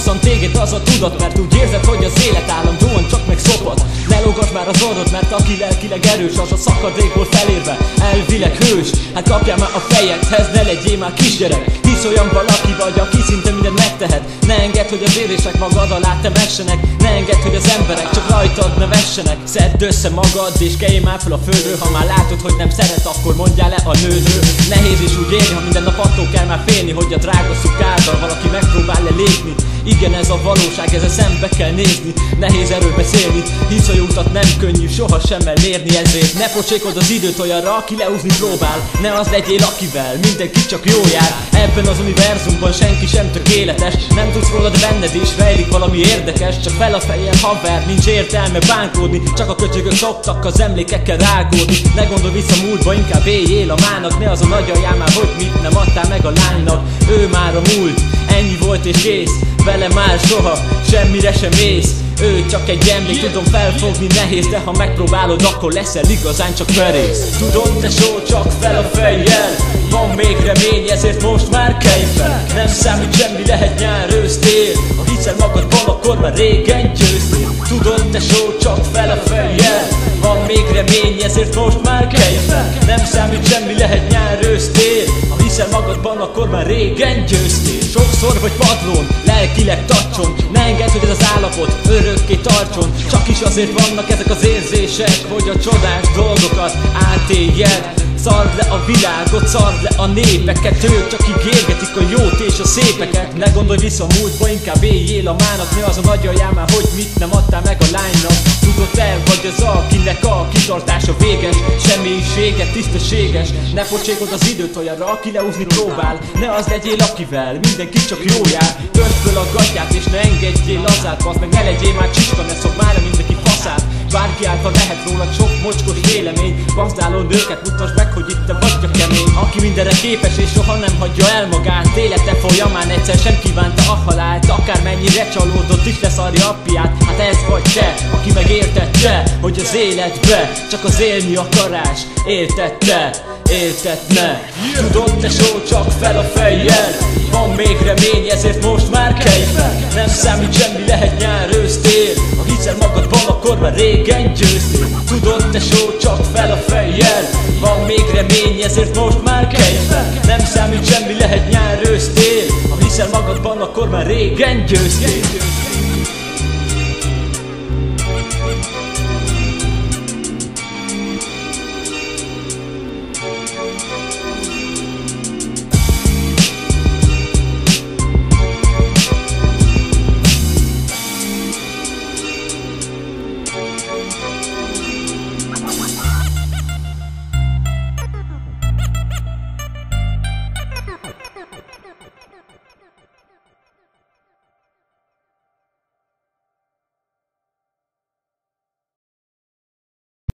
Foszant téged az a tudat, mert úgy érzed, hogy az élet állandóan csak megszopad. Ne lógass már az orrod, mert aki lelkileg erős, az a szakadékból felérve elvileg hős. Hát kapjál már a fejedhez, ne legyél már kisgyerek. Hisz olyan valaki vagy, aki szinte mindent megtehet. Ne engedd, hogy az érések magad alá temessenek. Ne engedd, hogy az emberek csak rajtad nevessenek. Szedd össze magad és kelj már fel a földről. Ha már látod, hogy nem szeret, akkor mondjál le a nődről. Nehéz is úgy élni, ha minden nap attól kell már félni, hogy a drága szukárdal valaki megpróbál lelépni. Igen, ez a valóság, ezzel szembe kell nézni. Nehéz erről beszélni, hisz a utat nem könnyű sohasem elérni. Ezért ne pocsékold az időt olyanra, aki leúzni próbál. Ne az legyél, akivel mindenki csak jó jár. Ebben az univerzumban senki sem tökéletes. Nem tudsz rólad, benned is rejlik valami érdekes. Csak fel a fejjel, haver, nincs értelme bánkódni. Csak a köcsögök szoktak az emlékekkel rágódni. Ne gondolj vissza múltba, inkább éljél a mának. Ne az a nagy alján már, hogy mit nem adtál meg a lánynak. Ő már a múlt, ennyi volt és kész. Vele már soha semmire sem mész. Ő csak egy emlék, tudom felfogni nehéz. De ha megpróbálod, akkor leszel igazán csak merész. Tudod tesó, csak fel a fejjel. Van még remény, ezért most már kelj fel. Nem számít semmi, lehet nyár, ősz, tél. Ha hiszel magadban, akkor már régen győztél. Tudod tesó, csak fel a fejjel. Van még remény, ezért most már kelj fel. Nem számít semmi, lehet nyár, ősz, tél. Ha hiszel magadban, akkor már régen győztél. Sokszor vagy padlón, lelkileg tacson. Ne engedd, hogy ez az állapot örökké tartson. Csak is azért vannak ezek az érzések, hogy a csodás dolgokat átéljed. Szard le a világot, szard le a népeket. Ők csak ígérgetik a jót és a szépeket. Ne gondolj vissza a múltba, inkább éljél a mának. Mi az a nagy alján már, hogy mit nem adtál meg a lánynak. Tudod, te vagy az, akinek a kitartása véges. Személyisége tisztességes. Ne pocsékold az időt olyanra, aki leúzni próbál. Ne az legyél, akivel mindenki csak jó jár. Törd föl a gatyát és ne engedjél lazát. Basz meg, ne legyél már csiska, ne szok már le mindenki faszát. Bárki által lehet rólad sok mocskos vélemény. Gazdáló nőket mutasd meg, hogy itt te vagy a kemény. Aki mindenre képes és soha nem hagyja el magát. Élete folyamán egyszer sem kívánta a halált. Akármennyire csalódott is leszarja apját. Hát ez vagy te, aki megértette, hogy az életbe csak az élni akarás. Értette, értetne. Tudod tesó, csak fel a fejjel. Van még remény, ezért most már kelj fel. Nem számít semmi, lehet nyár, ősz, tél. Ha hiszel magadban, akkor már régen győztél. Tudod tesó, csak fel a fejjel. Van még remény, ezért most már kelj fel. Nem számít semmi, lehet nyár, ősz, tél. Ha hiszel magadban, akkor már régen győztél.